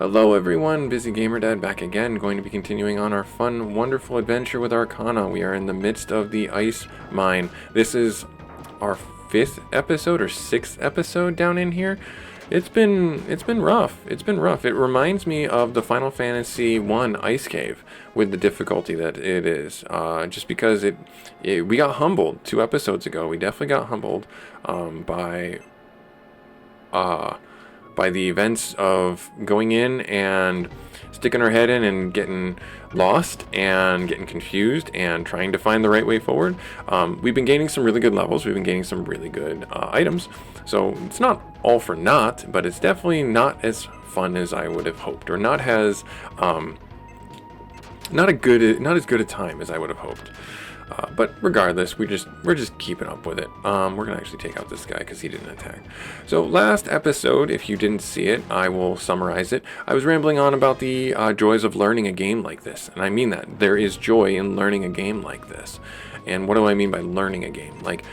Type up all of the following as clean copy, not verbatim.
Hello everyone, busygamerdad back again, going to be continuing on our fun, wonderful adventure with Arcana. We are in the midst of the ice mine. This is our 5th episode or 6th episode down in here. It's been rough. It's been rough. It reminds me of the Final Fantasy 1 Ice Cave with the difficulty that it is. Just because we got humbled 2 episodes ago. We definitely got humbled by the events of going in and sticking our head in and getting lost and getting confused and trying to find the right way forward. We've been gaining some really good levels. We've been gaining some really good items. So it's not all for naught, but it's definitely not as fun as I would have hoped, or not as not as good a time as I would have hoped. But regardless, we're just keeping up with it. We're gonna actually take out this guy because he didn't attack. So last episode, if you didn't see it, I will summarize it. I was rambling on about the joys of learning a game like this, and I mean that. There is joy in learning a game like this. And what do I mean by learning a game? Like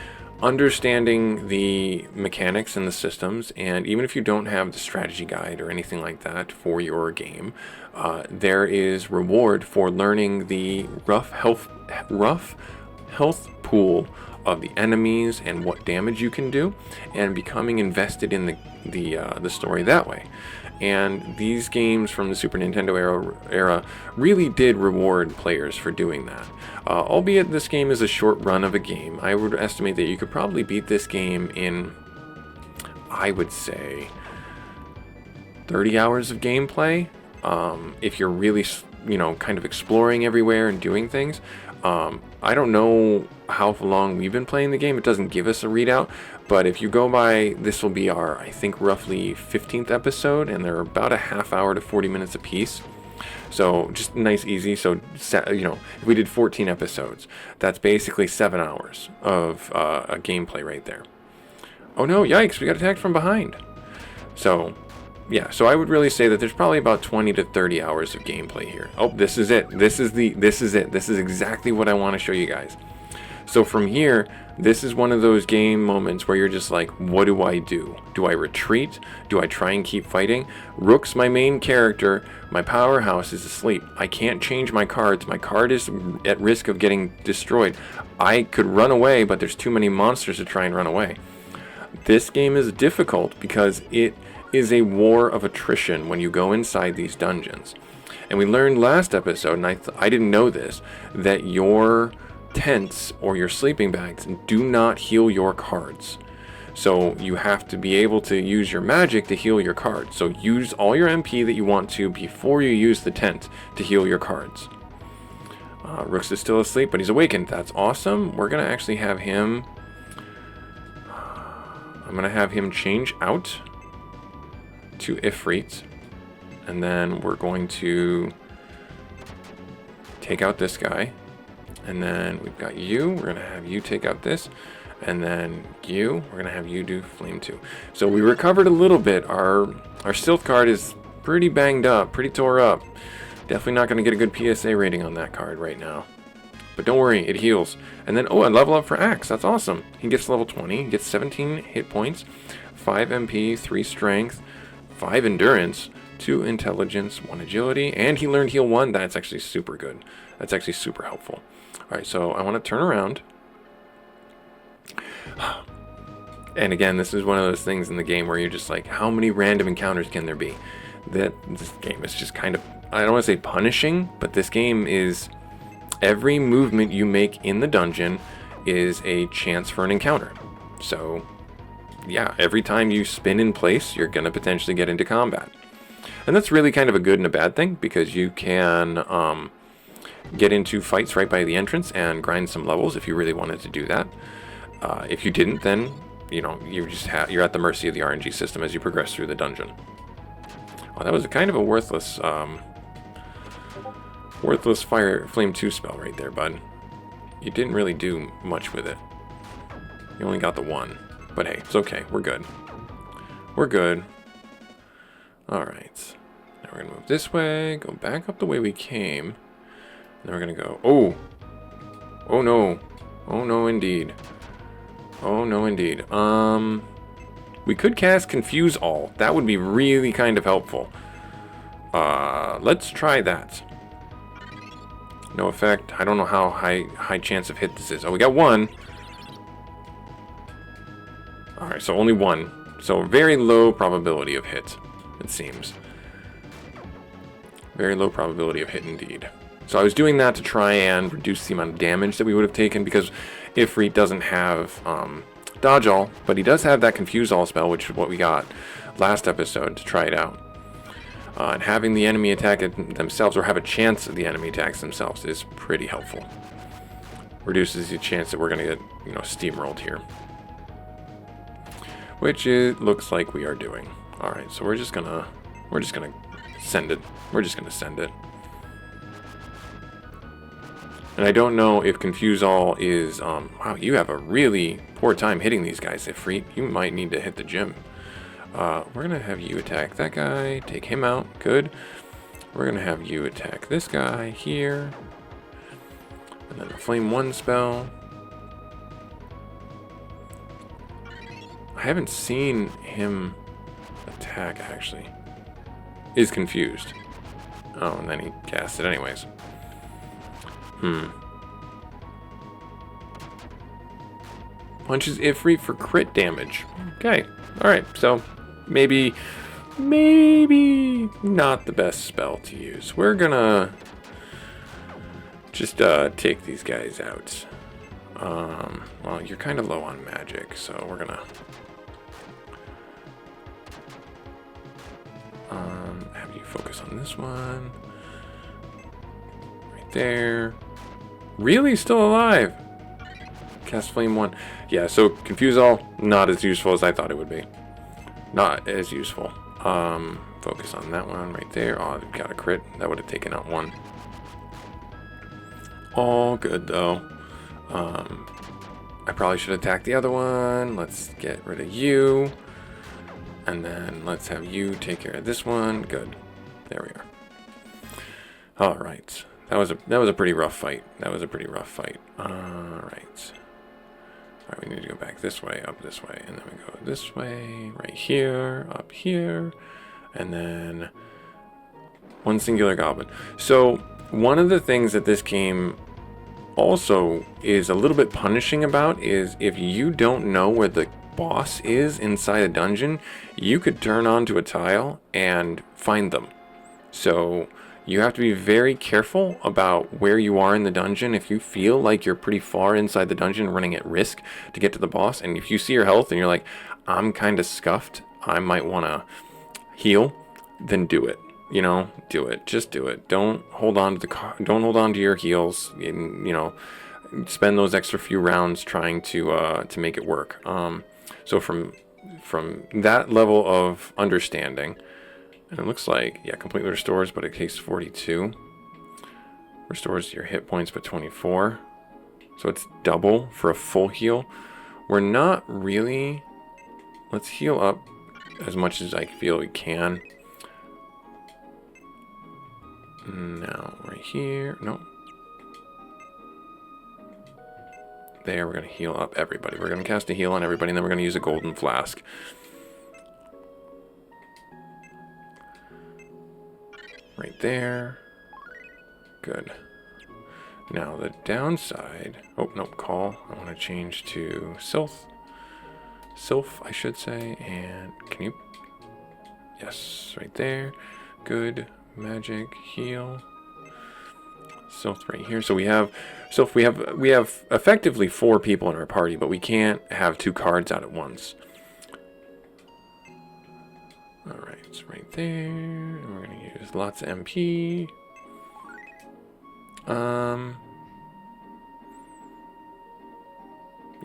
understanding the mechanics and the systems, and even if you don't have the strategy guide or anything like that for your game, there is reward for learning the rough health pool of the enemies and what damage you can do, and becoming invested in the story that way. And these games from the Super Nintendo era really did reward players for doing that. Albeit this game is a short run of a game, I would estimate that you could probably beat this game in, I would say, 30 hours of gameplay. If you're really, kind of exploring everywhere and doing things. I don't know how long we've been playing the game. It doesn't give us a readout, but if you go by, this will be our, I think, roughly 15th episode, and they're about a half hour to 40 minutes a piece. So just nice, easy. So, if we did 14 episodes, that's basically 7 hours of a gameplay right there. Oh no, yikes, we got attacked from behind. So, yeah, so I would really say that there's probably about 20 to 30 hours of gameplay here. Oh, this is it. This is it. This is exactly what I want to show you guys. So from here, this is one of those game moments where you're just like, what do I do? Do I retreat? Do I try and keep fighting? Rook's my main character. My powerhouse is asleep. I can't change my cards. My card is at risk of getting destroyed. I could run away, but there's too many monsters to try and run away. This game is difficult because it is a war of attrition when you go inside these dungeons. And we learned last episode, and I didn't know this, that your tents or your sleeping bags do not heal your cards. So you have to be able to use your magic to heal your cards. So use all your MP that you want to before you use the tent to heal your cards. Rooks is still asleep, but he's awakened. That's awesome. We're going to actually have him... I'm going to have him change out to Ifrit, and then we're going to take out this guy, and then we've got you. We're gonna have you take out this, and then we're gonna have you do flame 2. So we recovered a little bit. Our stealth card is pretty banged up, pretty tore up. Definitely not gonna get a good PSA rating on that card right now, but don't worry, it heals. And then, oh, a level up for Axe. That's awesome. He gets level 20. He gets 17 hit points, 5 MP, 3 strength, 5 endurance, 2 intelligence, 1 agility, and he learned heal 1. That's actually super good. That's actually super helpful. Alright, so I want to turn around. And again, this is one of those things in the game where you're just like, how many random encounters can there be? That this game is just kind of, I don't want to say punishing, but this game is, every movement you make in the dungeon is a chance for an encounter. So yeah, every time you spin in place, you're going to potentially get into combat. And that's really kind of a good and a bad thing, because you can get into fights right by the entrance and grind some levels if you really wanted to do that. If you didn't, then, you're at the mercy of the RNG system as you progress through the dungeon. Well, that was kind of a worthless Flame 2 spell right there, bud. You didn't really do much with it. You only got the 1. But hey, it's okay. We're good. We're good. Alright. Now we're going to move this way. Go back up the way we came. Then we're going to go... Oh! Oh no. Oh no indeed. Oh no indeed. We could cast Confuse All. That would be really kind of helpful. Let's try that. No effect. I don't know how high chance of hit this is. Oh, we got one. Alright, so only one. So very low probability of hit, it seems. Very low probability of hit indeed. So I was doing that to try and reduce the amount of damage that we would have taken, because Ifrit doesn't have Dodge All, but he does have that Confuse All spell, which is what we got last episode to try it out. And having the enemy attack it themselves, or have a chance that the enemy attacks themselves, is pretty helpful. Reduces the chance that we're going to get, you know, steamrolled here. Which it looks like we are doing. Alright, so we're just gonna send it. We're just gonna send it. And I don't know if Confuse All is, wow, you have a really poor time hitting these guys, Ifrit. You might need to hit the gym. We're gonna have you attack that guy, take him out, good. We're gonna have you attack this guy here. And then a Flame 1 spell. I haven't seen him attack, actually. Is confused. Oh, and then he cast it anyways. Punches Ifrit for crit damage. Okay, alright, so maybe not the best spell to use. We're gonna just take these guys out. Well, you're kind of low on magic, so we're gonna have you focus on this one. Right there. Really? Still alive? Cast Flame 1. Yeah, so Confuse All, not as useful as I thought it would be. Not as useful. Focus on that one right there. Oh, we've got a crit. That would have taken out one. All good, though. I probably should attack the other one. Let's get rid of you. And then let's have you take care of this one. Good. There we are. All right. That was a pretty rough fight. All right. All right, we need to go back this way, up this way, and then we go this way, right here, up here, and then one singular goblin. So one of the things that this game also is a little bit punishing about is if you don't know where the boss is inside a dungeon, you could turn onto a tile and find them. So you have to be very careful about where you are in the dungeon. If you feel like you're pretty far inside the dungeon, running at risk to get to the boss, and if you see your health and you're like, I'm kind of scuffed, I might want to heal, then do it. You know, do it. Just do it. Don't hold on to your heals. And, you know, spend those extra few rounds trying to make it work. So from that level of understanding. And it looks like, yeah, completely restores, but it takes 42. Restores your hit points by 24. So it's double for a full heal. We're not really... Let's heal up as much as I feel we can. Now, right here. No. There, we're going to heal up everybody. We're going to cast a heal on everybody, and then we're going to use a golden flask. Right there. Good. Now the downside... Oh, no, call. I want to change to Sylph. Sylph, I should say. And can you... Yes, right there. Good. Magic, heal. Sylph right here. So we have... Sylph, we have effectively 4 people in our party, but we can't have 2 cards out at once. Alright, it's right there. And we're going to use lots of MP.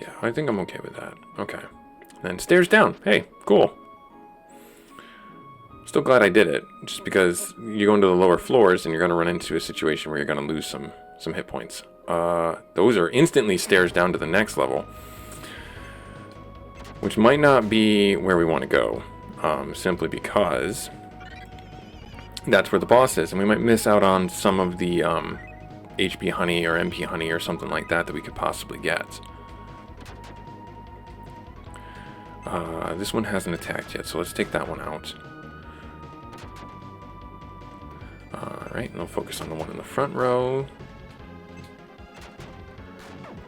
Yeah, I think I'm okay with that. Okay. Then stairs down. Hey, cool. Still glad I did it. Just because you go into the lower floors and you're going to run into a situation where you're going to lose some hit points. Those are instantly stairs down to the next level. Which might not be where we want to go. Simply because that's where the boss is, and we might miss out on some of the HP honey or MP honey or something like that we could possibly get. This one hasn't attacked yet, so let's take that one out. Alright, and I'll focus on the one in the front row.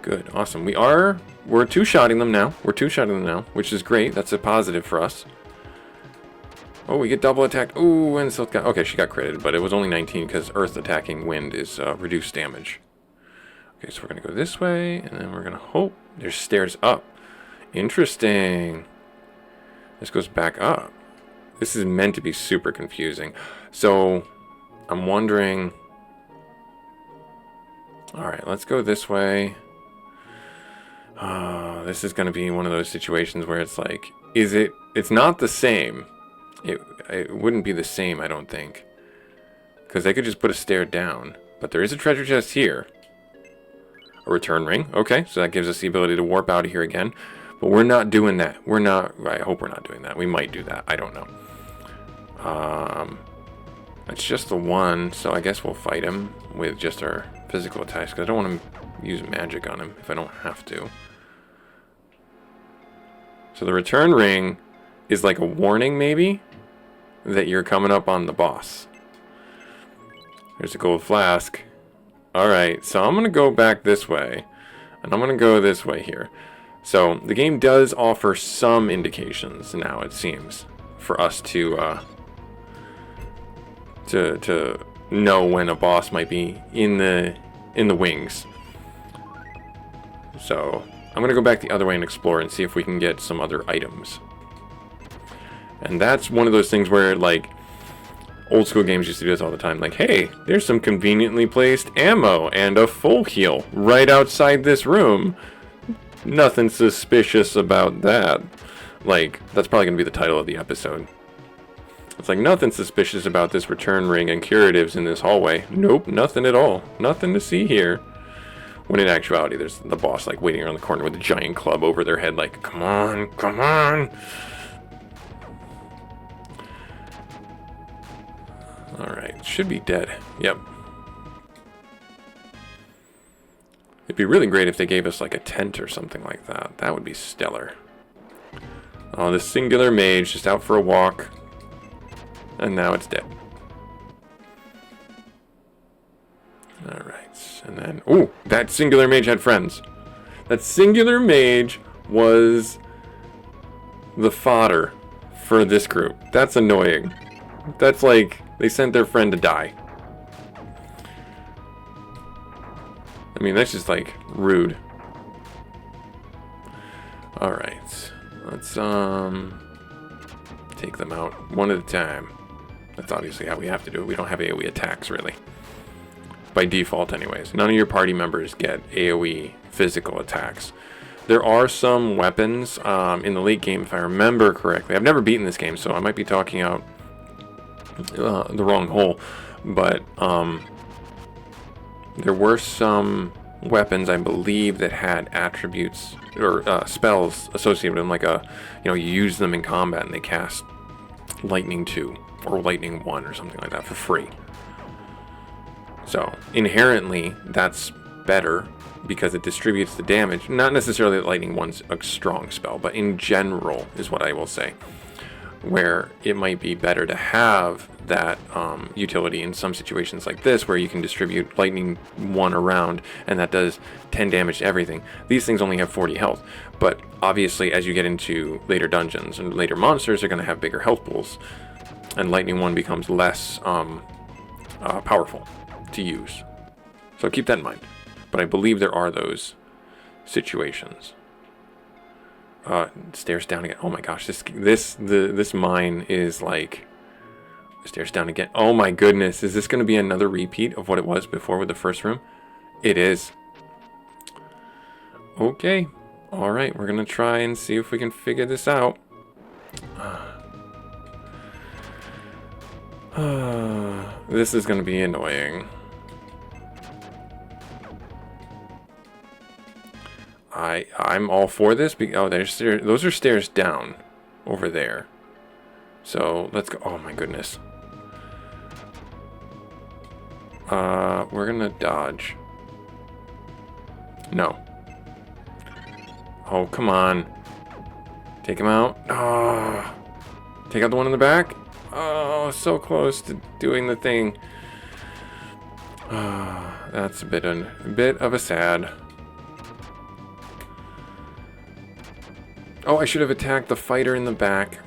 Good, awesome. We're two-shotting them now. We're two-shotting them now, which is great. That's a positive for us. Oh, we get double attacked. Ooh, and Silk got... Okay, she got critted, but it was only 19 because Earth attacking wind is reduced damage. Okay, so we're going to go this way, and then we're going to hope... There's stairs up. Interesting. This goes back up. This is meant to be super confusing. So, I'm wondering... Alright, let's go this way. This is going to be one of those situations where it's like... It's not the same. It wouldn't be the same, I don't think. Because they could just put a stair down. But there is a treasure chest here. A return ring. Okay, so that gives us the ability to warp out of here again. But we're not doing that. I hope we're not doing that. We might do that. I don't know. It's just the one, so I guess we'll fight him with just our physical attacks. Because I don't want to use magic on him if I don't have to. So the return ring is like a warning, maybe, that you're coming up on the boss. There's a gold flask. Alright, so I'm going to go back this way. And I'm going to go this way here. So, the game does offer some indications now, it seems, for us to know when a boss might be in the wings. So, I'm going to go back the other way and explore and see if we can get some other items. And that's one of those things where, like, old school games used to do this all the time. Like, hey, there's some conveniently placed ammo and a full heal right outside this room. Nothing suspicious about that. Like, that's probably going to be the title of the episode. It's like, nothing suspicious about this return ring and curatives in this hallway. Nope, nothing at all. Nothing to see here. When in actuality, there's the boss, like, waiting around the corner with a giant club over their head, like, come on, come on. Alright, should be dead. Yep. It'd be really great if they gave us like a tent or something like that. That would be stellar. Oh, this singular mage just out for a walk. And now it's dead. Alright, and then... Ooh, that singular mage had friends. That singular mage was the fodder for this group. That's annoying. That's like... They sent their friend to die. I mean, that's just, like, rude. Alright. Let's, take them out one at a time. That's obviously how we have to do it. We don't have AoE attacks, really. By default, anyways. None of your party members get AoE physical attacks. There are some weapons in the late game, if I remember correctly. I've never beaten this game, so I might be talking out the wrong hole, but there were some weapons, I believe, that had attributes or spells associated with them, like you use them in combat and they cast Lightning 2 or Lightning 1 or something like that for free. So inherently that's better because it distributes the damage. Not necessarily that Lightning 1's a strong spell, but in general is what I will say. Where it might be better to have that utility in some situations like this, where you can distribute Lightning 1 around, and that does 10 damage to everything. These things only have 40 health, but obviously as you get into later dungeons and later monsters, are going to have bigger health pools, and Lightning 1 becomes less powerful to use. So keep that in mind. But I believe there are those situations. Stairs down again. Oh my gosh, this mine is like stairs down again. Oh my goodness, is this going to be another repeat of what it was before with the first room? It is. Okay, all right, we're gonna try and see if we can figure this out. This is gonna be annoying. I'm all for this. Oh, there's stairs. Those are stairs down over there. So let's go. Oh my goodness. We're gonna dodge. No. Oh, come on. Take him out. Oh. Take out the one in the back. Oh, so close to doing the thing. That's a bit of a sad. Oh, I should have attacked the fighter in the back.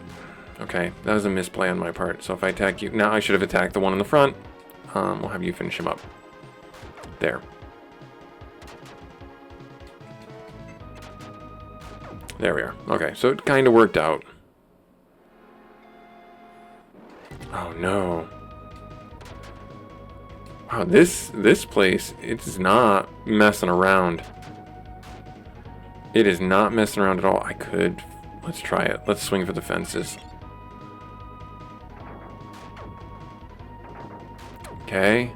Okay, that was a misplay on my part. So if I attack you... Now I should have attacked the one in the front. We'll have you finish him up. There. There we are. Okay, so it kind of worked out. Oh, no. Wow, this place, it's not messing around. It is not messing around at all. I could... Let's try it. Let's swing for the fences. Okay.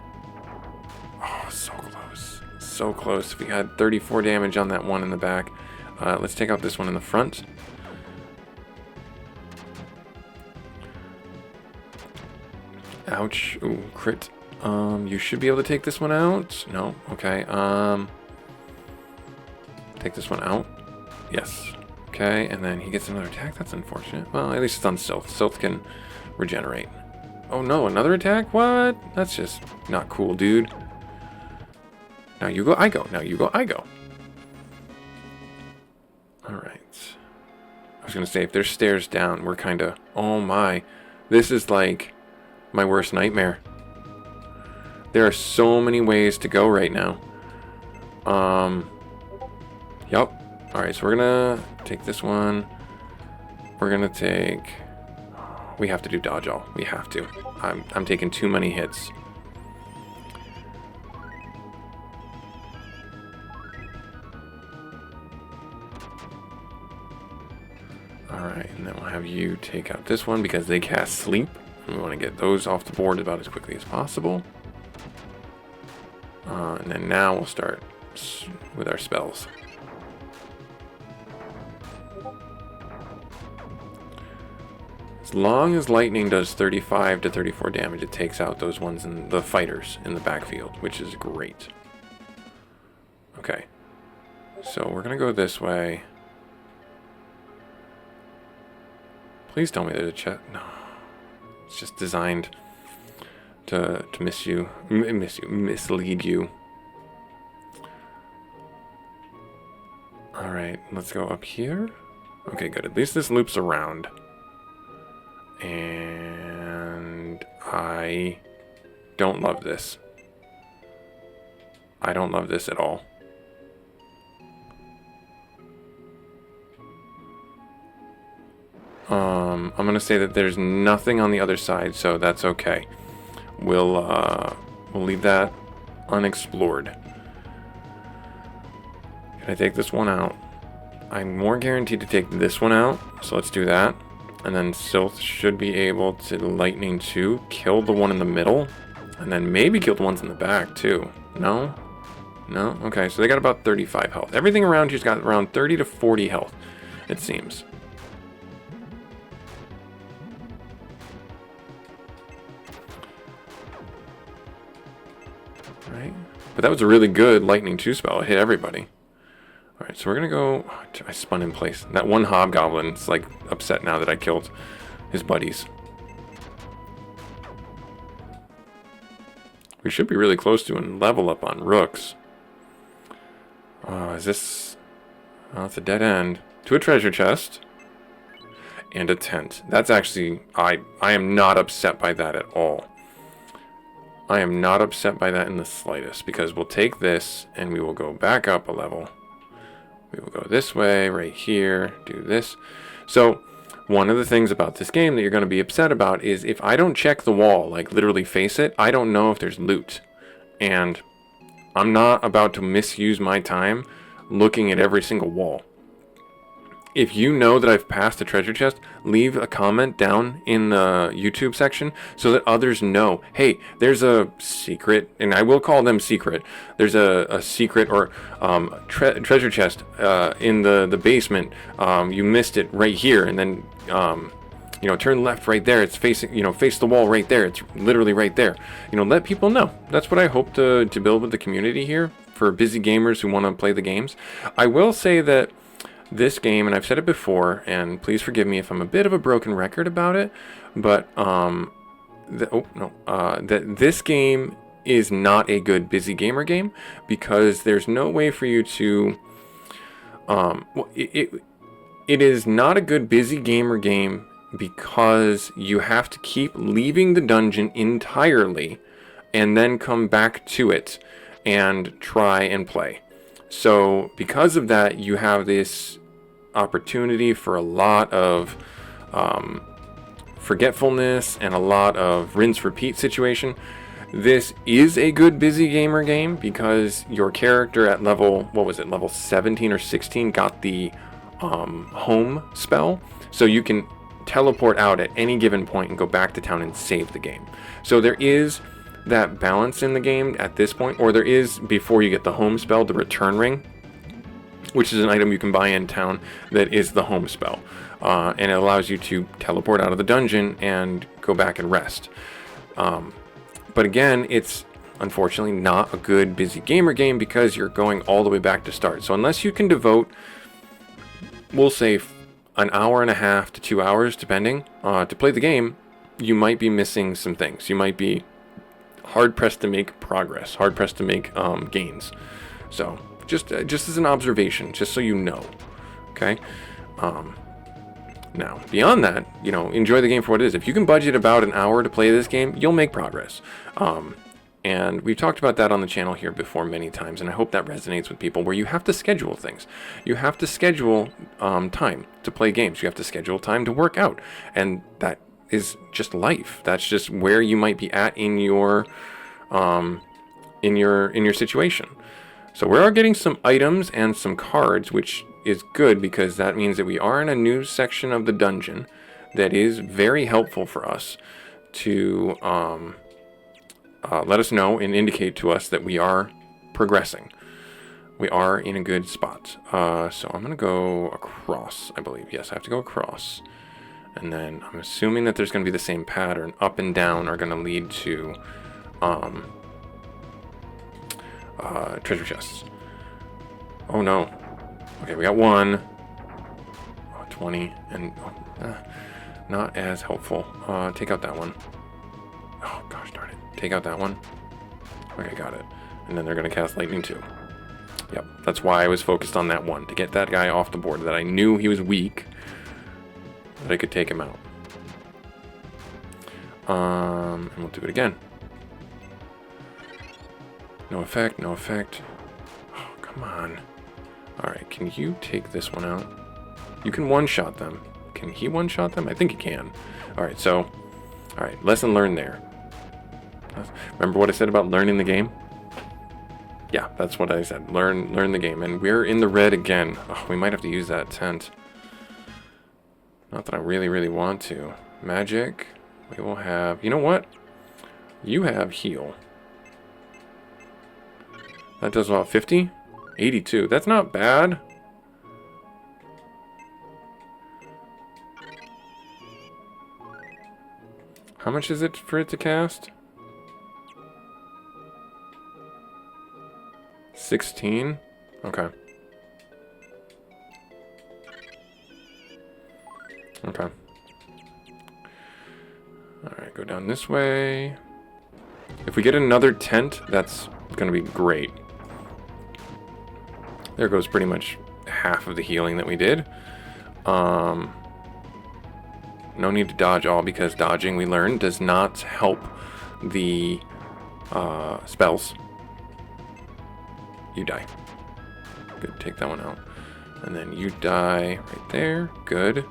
Oh, so close. So close. We had 34 damage on that one in the back. Let's take out this one in the front. Ouch. Ooh, crit. You should be able to take this one out. No. Okay. Take this one out. Yes. Okay, and then he gets another attack. That's unfortunate. Well, at least it's on Stealth. Stealth can regenerate. Oh no, another attack? What? That's just not cool, dude. Now you go, I go. Now you go, I go. Alright. I was gonna say, if there's stairs down, we're kinda... Oh my. This is like my worst nightmare. There are so many ways to go right now. Yep. Alright, so we're gonna take this one. We're gonna take... We have to do dodge all. We have to. I'm taking too many hits. Alright, and then we'll have you take out this one because they cast sleep. And we want to get those off the board about as quickly as possible. And then now we'll start with our spells. As long as lightning does 35 to 34 damage, it takes out those ones in the fighters in the backfield, which is great. Okay. So we're going to go this way. Please tell me there's a chest. No. It's just designed to mislead you. Alright, let's go up here. Okay, good. At least this loops around. And I don't love this. I don't love this at all. I'm gonna say that there's nothing on the other side, so that's okay. We'll leave that unexplored. Can I take this one out? I'm more guaranteed to take this one out, so let's do that. And then Sylph should be able to lightning too, kill the one in the middle, and then maybe kill the ones in the back too. No? No? Okay, so they got about 35 health. Everything around here's got around 30 to 40 health, it seems. Right? But that was a really good lightning 2 spell. It hit everybody. Alright, so we're gonna go... I spun in place. That one hobgoblin's like upset now that I killed his buddies. We should be really close to a level up on rooks. Is this... Oh, it's a dead end. To a treasure chest. And a tent. That's actually... I am not upset by that at all. I am not upset by that in the slightest. Because we'll take this and we will go back up a level. We will go this way, right here, do this. So, one of the things about this game that you're going to be upset about is if I don't check the wall, like literally face it, I don't know if there's loot. And I'm not about to misuse my time looking at every single wall. If you know that I've passed a treasure chest, leave a comment down in the YouTube section so that others know, hey, there's a secret, and I will call them secret. There's a secret or treasure chest in the basement. You missed it right here, and then turn left right there. It's facing, face the wall right there. It's literally right there. Let people know. That's what I hope to build with the community here for busy gamers who want to play the games. I will say that this game, and I've said it before, and please forgive me if I'm a bit of a broken record about it, but that this game is not a good busy gamer game because there's no way for you to well, it is not a good busy gamer game because you have to keep leaving the dungeon entirely and then come back to it and try and play. So because of that, you have this opportunity for a lot of forgetfulness and a lot of rinse repeat situation. This is a good busy gamer game because your character at level, what was it, level 17 or 16 got the home spell, so you can teleport out at any given point and go back to town and save the game. So there is that balance in the game at this point, or there is before you get the home spell, the return ring, which is an item you can buy in town that is the home spell, and it allows you to teleport out of the dungeon and go back and rest. But again, it's unfortunately not a good busy gamer game because you're going all the way back to start. So unless you can devote, we'll say, an hour and a half to 2 hours, depending, to play the game, you might be missing some things. You might be hard-pressed to make progress, hard-pressed to make gains. So just as an observation, just so you know, okay? Now, beyond that, enjoy the game for what it is. If you can budget about an hour to play this game, you'll make progress. And we've talked about that on the channel here before many times, and I hope that resonates with people, where you have to schedule things. You have to schedule time to play games. You have to schedule time to work out. And that is just life. That's just where you might be at in your situation. So we are getting some items and some cards, which is good because that means that we are in a new section of the dungeon that is very helpful for us to let us know and indicate to us that we are progressing. We are in a good spot. So I'm going to go across, I believe. Yes, I have to go across. And then I'm assuming that there's going to be the same pattern. Up and down are going to lead to treasure chests. Oh no. Okay, we got one. 20. And not as helpful. Take out that one. Oh gosh darn it. Take out that one. Okay, got it. And then they're going to cast lightning too. Yep, that's why I was focused on that one. To get that guy off the board. That I knew he was weak. That I could take him out. And we'll do it again. No effect, no effect. Oh, come on. Alright, can you take this one out? You can one-shot them. Can he one-shot them? I think he can. Alright, so... Alright, lesson learned there. Remember what I said about learning the game? Yeah, that's what I said. Learn the game. And we're in the red again. Oh, we might have to use that tent. Not that I really, really want to. Magic. We will have... You know what? You have heal. That does about 50? 82. That's not bad. How much is it for it to cast? 16? Okay. Okay. Alright, go down this way. If we get another tent, that's going to be great. There goes pretty much half of the healing that we did. No need to dodge all, because dodging, we learned, does not help the spells. You die. Good, take that one out. And then you die right there. Good.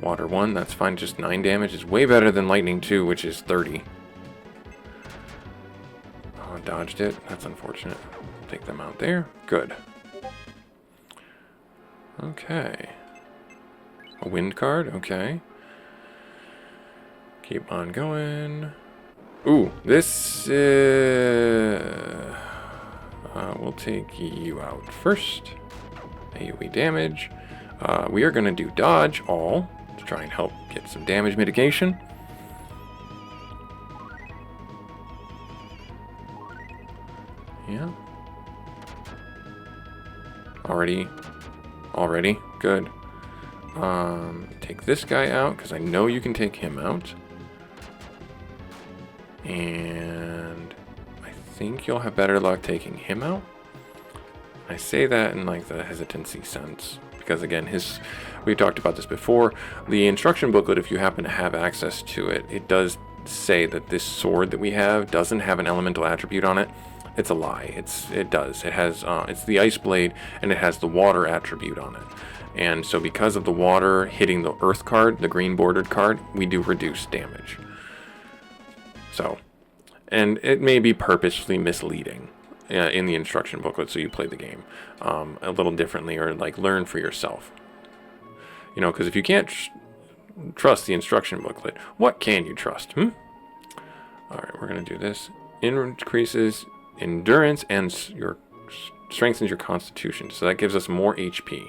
Water 1, that's fine. Just 9 damage is way better than lightning 2, which is 30. Oh, dodged it. That's unfortunate. Take them out there. Good. Okay. A wind card. Okay. Keep on going. Ooh, this we'll take you out first. AoE damage. We are going to do dodge all to try and help get some damage mitigation. Yeah. Already. Good. Take this guy out, because I know you can take him out. And think you'll have better luck taking him out. I say that in like the hesitancy sense, because again, we talked about this before. The instruction booklet, if you happen to have access to it, it does say that this sword that we have doesn't have an elemental attribute on it. It's a lie. It does. It has it's the ice blade, and it has the water attribute on it. And so because of the water hitting the earth card, the green bordered card, we do reduce damage. So, and it may be purposely misleading in the instruction booklet, so you play the game a little differently, or like learn for yourself. You know, because if you can't trust the instruction booklet, what can you trust? All right, we're gonna do this. Increases endurance and strengthens your constitution, so that gives us more HP.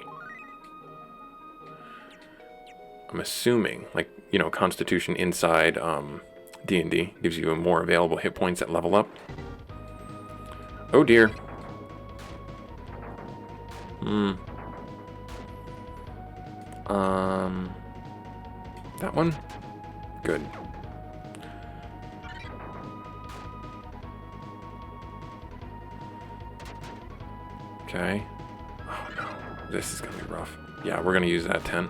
I'm assuming, like, you know, constitution inside D&D gives you more available hit points at level up. Oh dear. That one? Good. Okay. Oh no. This is gonna be rough. Yeah, we're gonna use that tent.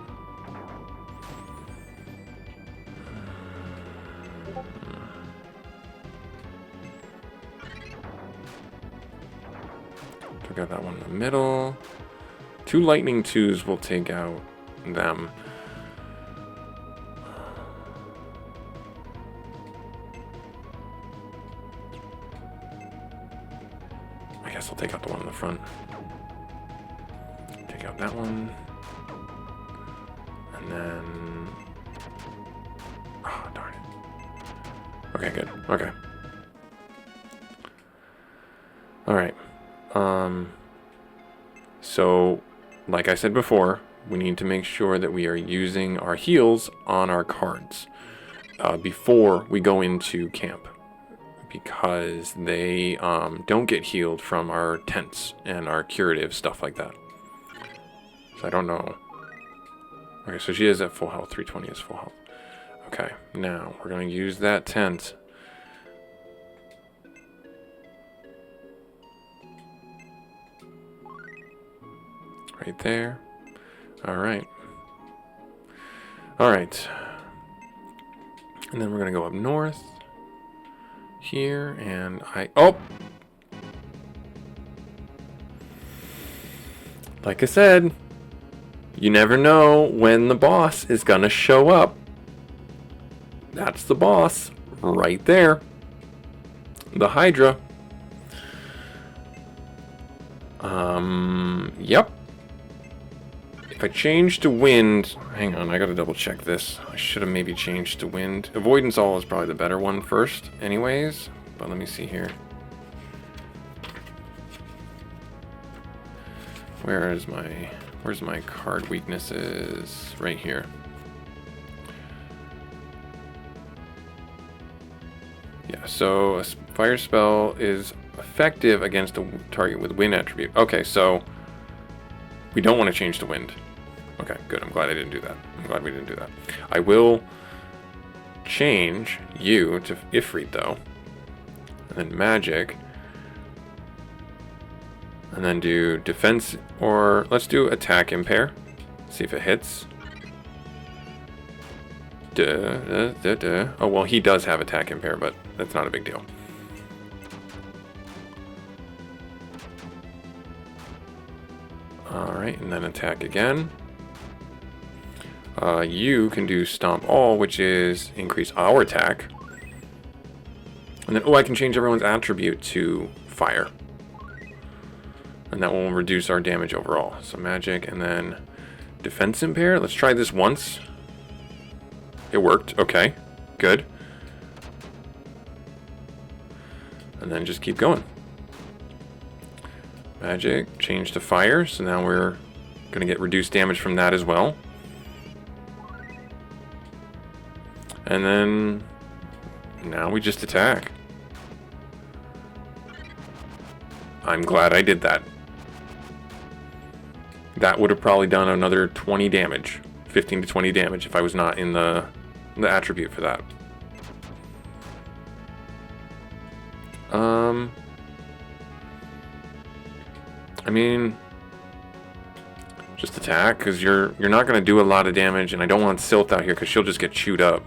Took out that one in the middle. 2 lightning 2s will take out them. I guess I'll take out the one in the front. Take out that one. And then... oh, darn it. Okay, good. Okay. Alright. So, like I said before, we need to make sure that we are using our heals on our cards before we go into camp, because they don't get healed from our tents and our curative stuff like that. So I don't know. Okay, so she is at full health. 320 is full health. Okay, now we're going to use that tent. Right there. All right. All right. And then we're going to go up north here, and oh! Like I said, you never know when the boss is going to show up. That's the boss right there. The Hydra. Yep. If I change to wind, hang on, I gotta double check this. I should have maybe changed to wind. Avoidance all is probably the better one first anyways, but let me see here. Where's my card weaknesses? Right here. Yeah, so a fire spell is effective against a target with wind attribute. Okay, so we don't want to change to wind. Okay, good. I'm glad I didn't do that. I'm glad we didn't do that. I will change you to Ifrit, though. And then magic. And then do defense, or let's do attack impair. See if it hits. Oh, well, he does have attack impair, but that's not a big deal. Alright, and then attack again. You can do Stomp All, which is increase our attack. And then, oh, I can change everyone's attribute to fire. And that will reduce our damage overall. So magic, and then defense impair. Let's try this once. It worked. Okay, good. And then just keep going. Magic, change to fire. So now we're going to get reduced damage from that as well. And then now we just attack. I'm glad I did that. That would have probably done another 20 damage. 15 to 20 damage if I was not in the attribute for that. I mean, just attack, because you're not going to do a lot of damage, and I don't want Sylph out here because she'll just get chewed up.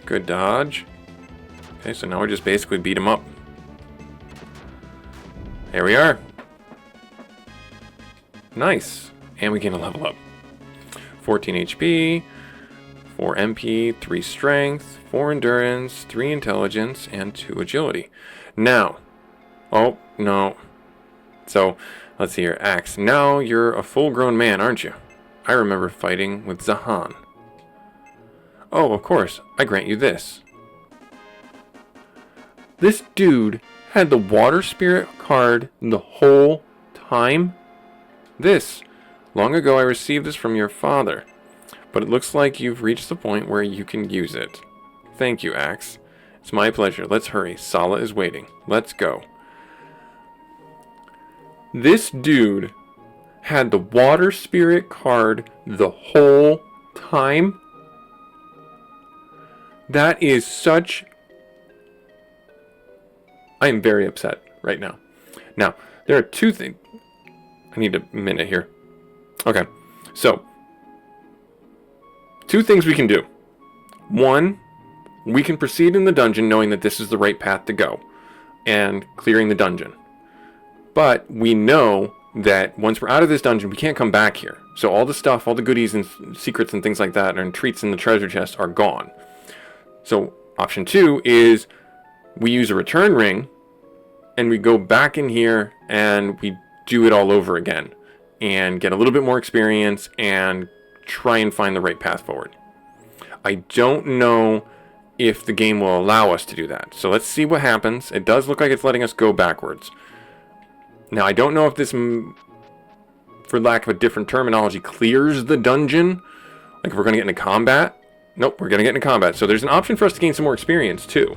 Good dodge. Okay, so now we just basically beat him up. Here we are. Nice. And we gain a level up. 14 HP, 4 MP, 3 Strength, 4 Endurance, 3 Intelligence, and 2 Agility. Now, oh, no. So, let's see here. Axe, now you're a full-grown man, aren't you? I remember fighting with Zahan. Oh, of course. I grant you this. This dude had the Water Spirit card the whole time? This. Long ago I received this from your father, but it looks like you've reached the point where you can use it. Thank you, Axe. It's my pleasure. Let's hurry. Sala is waiting. Let's go. This dude had the Water Spirit card the whole time? That is such... I am very upset right now. Now, there are two things... I need a minute here. Okay, so... two things we can do. One, we can proceed in the dungeon knowing that this is the right path to go. And clearing the dungeon. But we know that once we're out of this dungeon, we can't come back here. So all the stuff, all the goodies and secrets and things like that, and treats in the treasure chest are gone. So option 2 is we use a return ring and we go back in here and we do it all over again and get a little bit more experience and try and find the right path forward. I don't know if the game will allow us to do that. So let's see what happens. It does look like it's letting us go backwards. Now I don't know if this, for lack of a different terminology, clears the dungeon. Like if we're going to get into combat. Nope, we're going to get into combat. So there's an option for us to gain some more experience, too,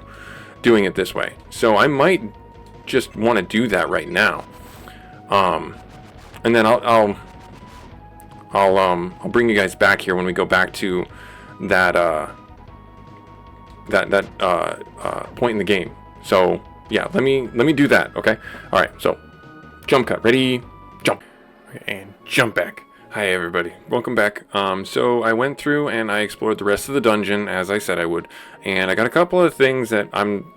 doing it this way. So I might just want to do that right now. And then I'll bring you guys back here when we go back to that point in the game. So yeah, let me do that. Okay. All right. So jump cut. Ready? Jump. And jump back. Hi everybody, welcome back. So I went through and I explored the rest of the dungeon as I said I would, and I got a couple of things that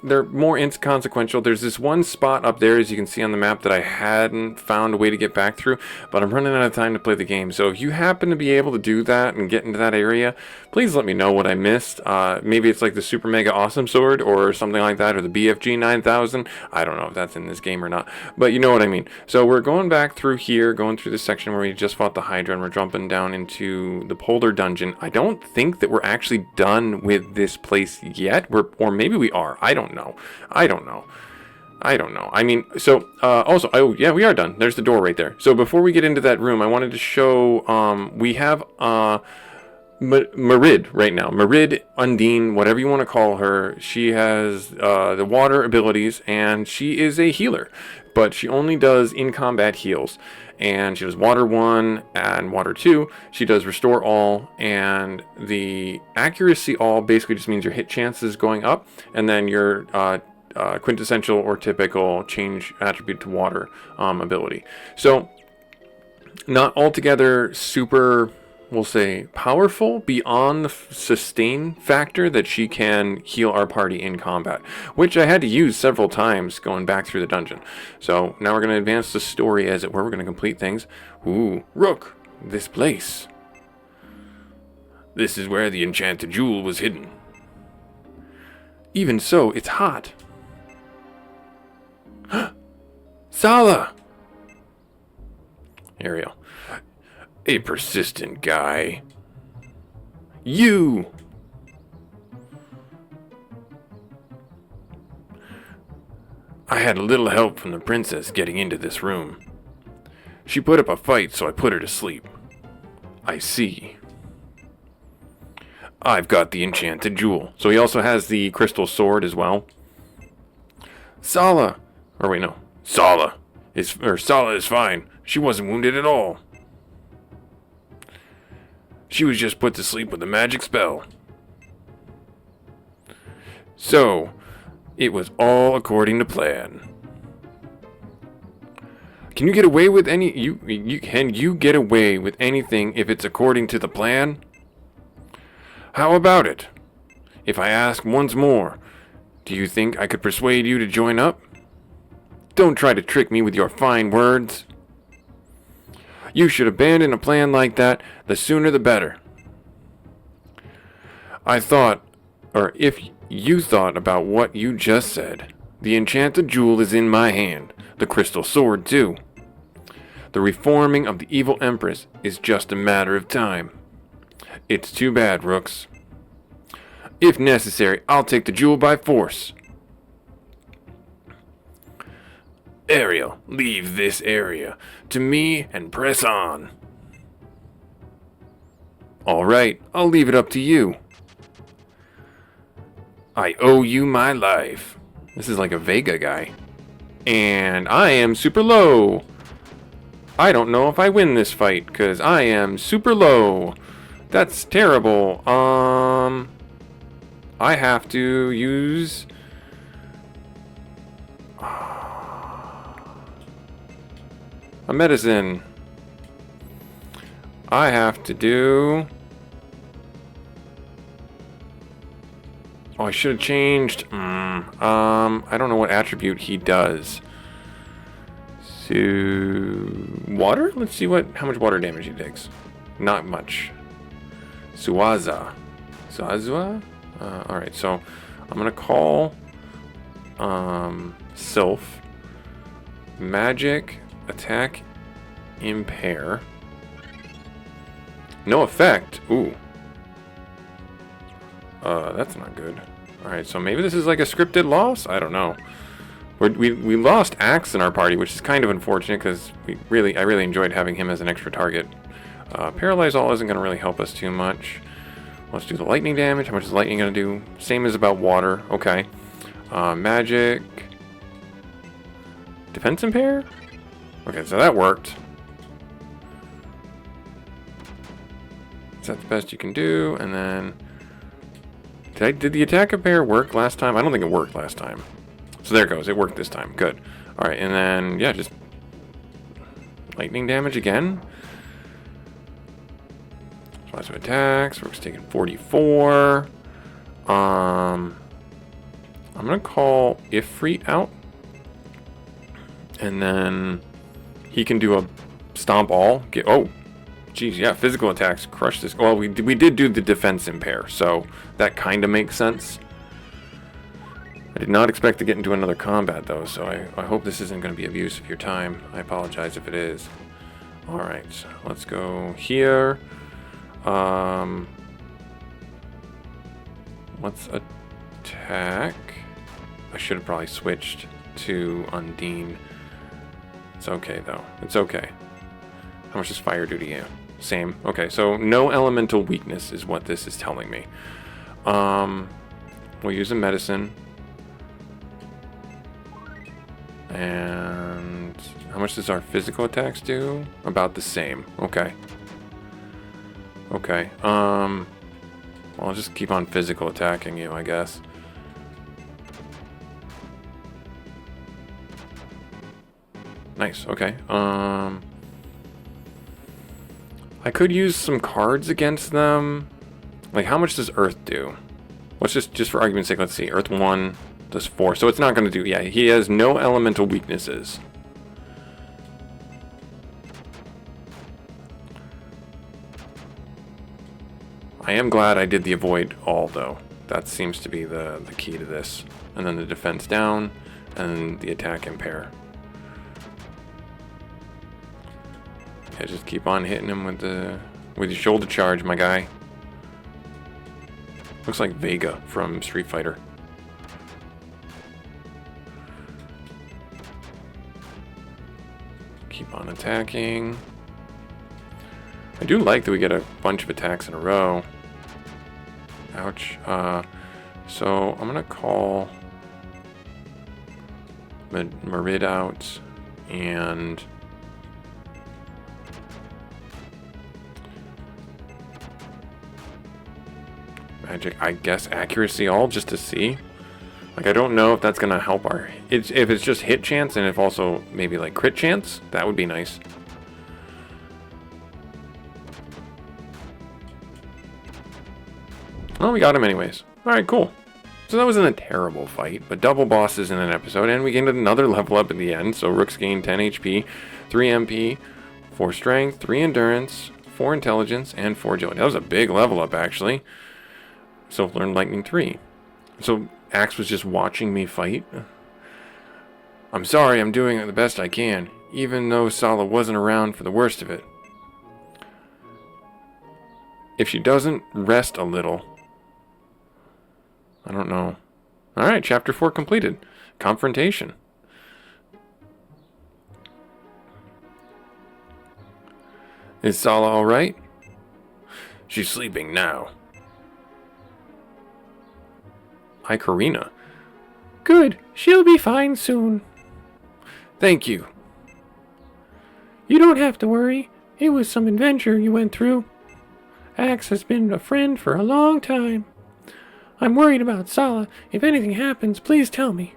they're more inconsequential. There's this one spot up there, as you can see on the map, that I hadn't found a way to get back through, but I'm running out of time to play the game. So if you happen to be able to do that and get into that area, please let me know what I missed. Maybe it's like the Super Mega Awesome Sword or something like that, or the BFG 9000. I don't know if that's in this game or not, but you know what I mean. So we're going back through here, going through this section where we just fought the Hydra, and we're jumping down into the Polar Dungeon. I don't think that we're actually done with this place yet. Or maybe we are. I don't know. I mean, so, also, oh, yeah, we are done. There's the door right there. So before we get into that room, I wanted to show, we have, Merid right now. Merid, Undine, whatever you want to call her. She has, the water abilities, and she is a healer. But she only does in-combat heals. And she does Water 1 and Water 2. She does Restore All, and the Accuracy All basically just means your hit chances going up, and then your quintessential or typical change attribute to water ability. So, not altogether super, we'll say, powerful beyond the sustain factor that she can heal our party in combat, which I had to use several times going back through the dungeon. So now we're going to advance the story, as it were. We're going to complete things. Ooh, Rook, this place. This is where the enchanted jewel was hidden. Even so, it's hot. Sala! Ariel. A persistent guy. You! I had a little help from the princess getting into this room. She put up a fight, so I put her to sleep. I see. I've got the enchanted jewel. So he also has the crystal sword as well. Sala! Or wait, no. Sala! Sala is fine. She wasn't wounded at all. She was just put to sleep with a magic spell. So, it was all according to plan. Can you get away with can you get away with anything if it's according to the plan? How about it? If I ask once more, do you think I could persuade you to join up? Don't try to trick me with your fine words. You should abandon a plan like that, the sooner the better. If you thought about what you just said, the enchanted jewel is in my hand, the crystal sword too. The reforming of the evil empress is just a matter of time. It's too bad, Rooks. If necessary, I'll take the jewel by force. Ariel, leave this area to me and press on. All right, I'll leave it up to you. I owe you my life. This is like a Vega guy. And I am super low. I don't know if I win this fight, because I am super low. That's terrible. I have to use... a medicine. I have to do... Oh, I should have changed. I don't know what attribute he does. So, water? Let's see how much water damage he takes. Not much. Suaza. Alright, so I'm gonna call Sylph. Magic attack impair. No effect. Ooh. That's not good. Alright, so maybe this is like a scripted loss? I don't know. We lost Axe in our party, which is kind of unfortunate because I really enjoyed having him as an extra target. Paralyze All isn't going to really help us too much. Let's do the lightning damage. How much is lightning going to do? Same as about water. Okay. Magic. Defense impair? Okay, so that worked. Is that the best you can do? And then... Did the attack impair work last time? I don't think it worked last time. So there it goes. It worked this time. Good. Alright, and then, yeah, just... lightning damage again. Lots of attacks. Rook's taking 44. I'm gonna call Ifrit out. And then he can do a stomp all. Oh, geez, yeah, physical attacks. Crush this. Well, we did do the defense impair, so that kind of makes sense. I did not expect to get into another combat, though, so I hope this isn't going to be abuse of your time. I apologize if it is. Alright, so let's go here. Let's attack. I should have probably switched to Undine. It's okay, though. It's okay. How much does fire do to you? Same. Okay, so no elemental weakness is what this is telling me. We'll use a medicine. And how much does our physical attacks do? About the same. Okay. Okay. Well, I'll just keep on physical attacking you, I guess. Nice. Okay. I could use some cards against them. Like, how much does Earth do? Let's just for argument's sake, let's see. Earth 1 does 4. So it's not going to do... Yeah, he has no elemental weaknesses. I am glad I did the avoid all, though. That seems to be the key to this. And then the defense down, and the attack impair. Yeah, just keep on hitting him with your shoulder charge, my guy. Looks like Vega from Street Fighter. Keep on attacking. I do like that we get a bunch of attacks in a row. Ouch. So I'm gonna call Merid out, And magic, I guess accuracy all just to see. Like, I don't know if that's gonna help our... if it's just hit chance, and if also maybe like crit chance, that would be nice. Oh, we got him anyways. Alright, cool. So that wasn't a terrible fight, but double bosses in an episode, and we gained another level up at the end. So Rooks gained 10 HP, 3 MP, 4 Strength, 3 Endurance, 4 Intelligence, and 4 Agility. That was a big level up, actually. So learned Lightning 3. So Axe was just watching me fight. I'm sorry, I'm doing the best I can, even though Sala wasn't around for the worst of it. If she doesn't rest a little... I don't know. Alright, chapter 4 completed. Confrontation. Is Sala alright? She's sleeping now. Hi, Karina. Good. She'll be fine soon. Thank you. You don't have to worry. It was some adventure you went through. Axe has been a friend for a long time. I'm worried about Sala. If anything happens, please tell me.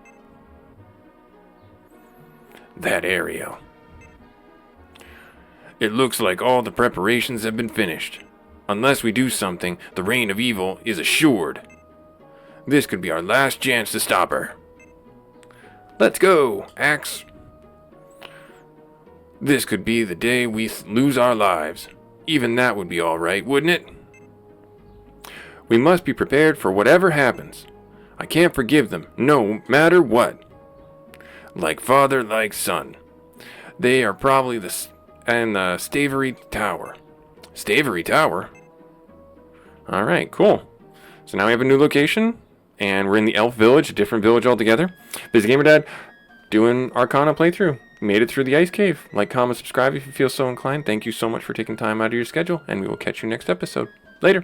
That area. It looks like all the preparations have been finished. Unless we do something, the reign of evil is assured. This could be our last chance to stop her. Let's go, Axe. This could be the day we lose our lives. Even that would be all right, wouldn't it? We must be prepared for whatever happens. I can't forgive them, no matter what. Like father, like son. They are probably the Stavery Tower. Stavery Tower? Alright, cool. So now we have a new location, and we're in the Elf Village, a different village altogether. busygamerdad, doing Arcana playthrough. Made it through the Ice Cave. Like, comment, subscribe if you feel so inclined. Thank you so much for taking time out of your schedule, and we will catch you next episode. Later.